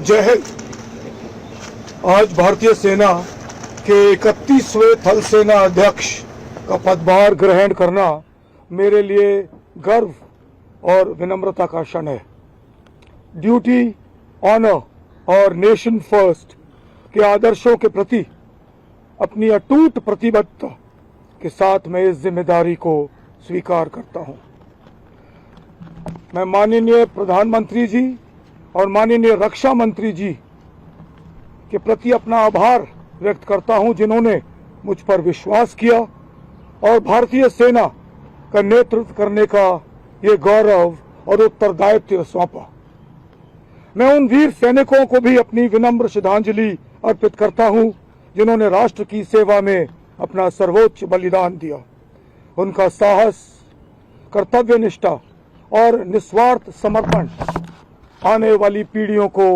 जय हिंद। आज भारतीय सेना के 31वें थल सेना अध्यक्ष का पदभार ग्रहण करना मेरे लिए गर्व और विनम्रता का क्षण है। ड्यूटी, ऑनर और नेशन फर्स्ट के आदर्शों के प्रति अपनी अटूट प्रतिबद्धता के साथ मैं इस जिम्मेदारी को स्वीकार करता हूं। मैं माननीय प्रधानमंत्री जी और माननीय रक्षा मंत्री जी के प्रति अपना आभार व्यक्त करता हूं, जिन्होंने मुझ पर विश्वास किया और भारतीय सेना का नेतृत्व करने का ये गौरव और उत्तरदायित्व सौंपा। मैं उन वीर सैनिकों को भी अपनी विनम्र श्रद्धांजलि अर्पित करता हूं, जिन्होंने राष्ट्र की सेवा में अपना सर्वोच्च बलिदान दिया। उनका साहस, कर्तव्य निष्ठा और निस्वार्थ समर्पण आने वाली पीढ़ियों को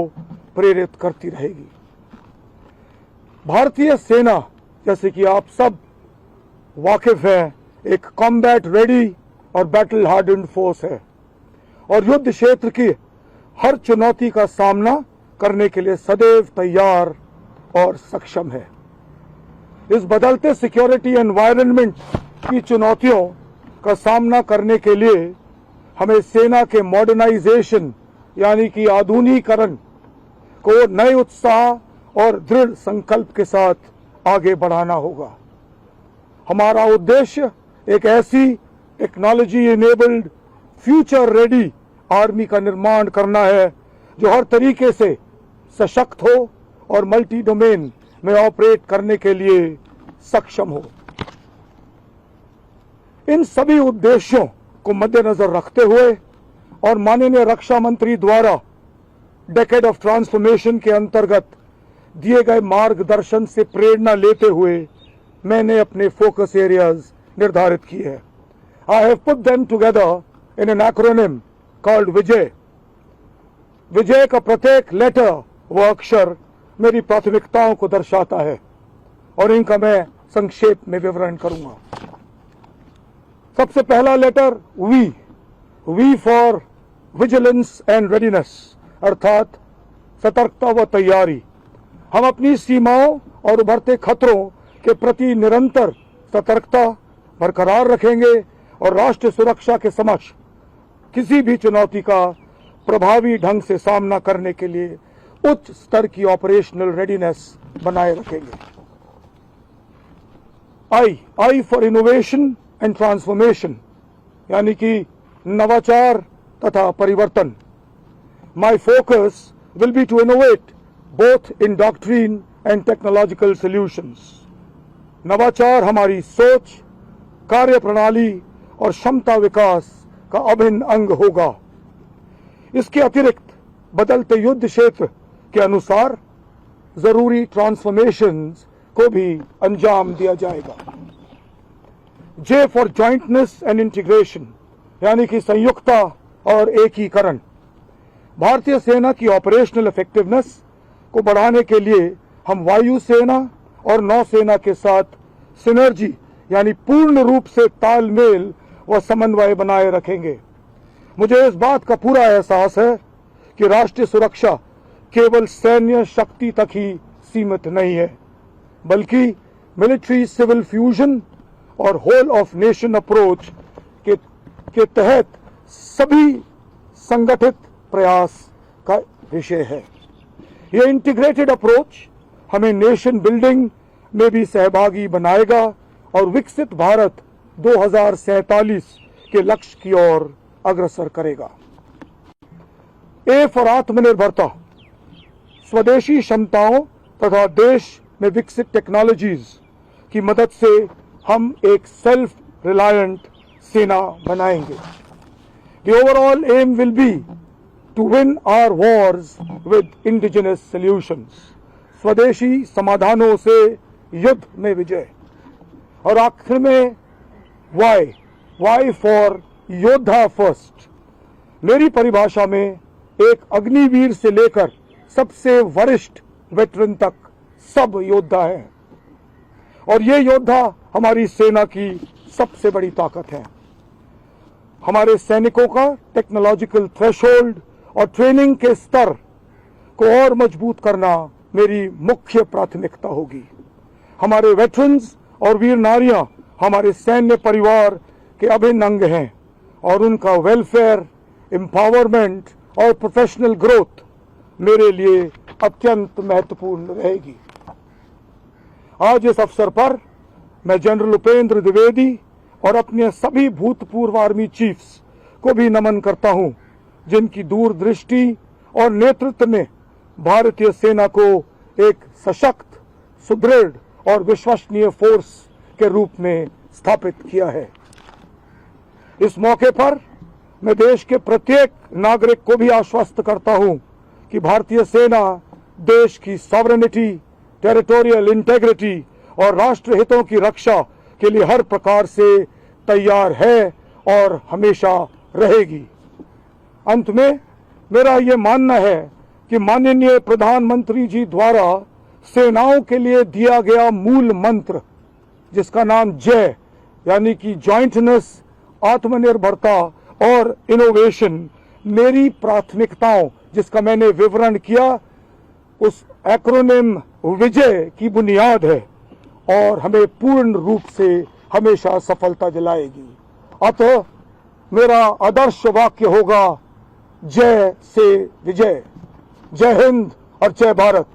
प्रेरित करती रहेगी। भारतीय सेना, जैसे कि आप सब वाकिफ हैं, एक कॉम्बैट रेडी और बैटल हार्डन्ड फोर्स है और युद्ध क्षेत्र की हर चुनौती का सामना करने के लिए सदैव तैयार और सक्षम है। इस बदलते सिक्योरिटी एनवायरनमेंट की चुनौतियों का सामना करने के लिए हमें सेना के मॉडर्नाइजेशन यानी कि आधुनिकीकरण को नए उत्साह और दृढ़ संकल्प के साथ आगे बढ़ाना होगा। हमारा उद्देश्य एक ऐसी technology enabled future ready army का निर्माण करना है जो हर तरीके से सशक्त हो और मल्टी डोमेन में ऑपरेट करने के लिए सक्षम हो। इन सभी उद्देश्यों को मद्देनजर रखते हुए और माननीय रक्षा मंत्री द्वारा डेकेड ऑफ ट्रांसफॉर्मेशन के अंतर्गत दिए गए मार्गदर्शन से प्रेरणा लेते हुए मैंने अपने फोकस एरियाज निर्धारित किए हैं। I have put them together in an acronym called Vijay. Vijay का प्रत्येक लेटर व अक्षर मेरी प्राथमिकताओं को दर्शाता है और इनका मैं संक्षेप में विवरण करूंगा। सबसे पहला letter V for vigilance and readiness, अर्थात सतर्कता व तैयारी। हम अपनी सीमाओं और उभरते खतरों के प्रति निरंतर सतर्कता बरकरार रखेंगे और राष्ट्रीय सुरक्षा के समक्ष किसी भी चुनौती का प्रभावी ढंग से सामना करने के लिए उच्च स्तर की ऑपरेशनल रेडीनेस बनाए रखेंगे। I for innovation and transformation, यानी कि नवाचार तथा परिवर्तन। My focus will be to innovate both in doctrine and technological solutions. नवाचार हमारी सोच, कार्य प्रणाली और क्षमता विकास का अभिन्न अंग होगा। इसके अतिरिक्त बदलते युद्ध क्षेत्र के अनुसार जरूरी ट्रांसफॉर्मेशंस को भी अंजाम दिया जाएगा। J for jointness and integration, यानी कि संयुक्ता और एकीकरण। भारतीय सेना की ऑपरेशनल इफेक्टिवनेस को बढ़ाने के लिए हम वायु सेना और नौसेना के साथ सिनर्जी यानी पूर्ण रूप से तालमेल व समन्वय बनाए रखेंगे। मुझे इस बात का पूरा एहसास है कि राष्ट्रीय सुरक्षा केवल सैन्य शक्ति तक ही सीमित नहीं है, बल्कि मिलिट्री सिविल फ्यूजन और होल ऑफ नेशन अप्रोच के तहत सभी संगठित प्रयास का विषय है। यह इंटीग्रेटेड अप्रोच हमें नेशन बिल्डिंग में भी सहभागी बनाएगा और विकसित भारत 2047 के लक्ष्य की ओर अग्रसर करेगा। ए फॉर आत्मनिर्भरता, स्वदेशी क्षमताओं तथा देश में विकसित टेक्नोलॉजीज की मदद से हम एक सेल्फ रिलायंट सेना बनाएंगे। The overall aim will be to win our wars with indigenous solutions. स्वदेशी समाधानों से युद्ध में विजय। और आखिर में वाई फॉर योद्धा फर्स्ट। मेरी परिभाषा में एक अग्निवीर से लेकर सबसे वरिष्ठ वेटरन तक सब योद्धा हैं और ये योद्धा हमारी सेना की सबसे बड़ी ताकत है। हमारे सैनिकों का टेक्नोलॉजिकल थ्रेशोल्ड और ट्रेनिंग के स्तर को और मजबूत करना मेरी मुख्य प्राथमिकता होगी। हमारे वेटरन्स और वीर नारियां हमारे सैन्य परिवार के अभिन्न अंग हैं और उनका वेलफेयर, एम्पावरमेंट और प्रोफेशनल ग्रोथ मेरे लिए अत्यंत महत्वपूर्ण रहेगी। आज इस अवसर पर मैं जनरल उपेंद्र द्विवेदी और अपने सभी भूतपूर्व आर्मी चीफ्स को भी नमन करता हूं, जिनकी दूरदृष्टि और नेतृत्व में भारतीय सेना को एक सशक्त, सुदृढ़ और विश्वसनीय फोर्स के रूप में स्थापित किया है। इस मौके पर मैं देश के प्रत्येक नागरिक को भी आश्वस्त करता हूं कि भारतीय सेना देश की सॉवरेनिटी, टेरिटोरियल इंटेग्रिटी और राष्ट्र हितों की रक्षा के लिए हर प्रकार से तैयार है और हमेशा रहेगी। अंत में मेरा ये मानना है कि माननीय प्रधानमंत्री जी द्वारा सेनाओं के लिए दिया गया मूल मंत्र, जिसका नाम जय यानी कि जॉइंटनेस, आत्मनिर्भरता और इनोवेशन, मेरी प्राथमिकताओं जिसका मैंने विवरण किया, उस एक्रोनिम विजय की बुनियाद है और हमें पूर्ण रूप से हमेशा सफलता दिलाएगी। अतः मेरा आदर्श वाक्य होगा, जय से विजय। जय हिंद और जय भारत।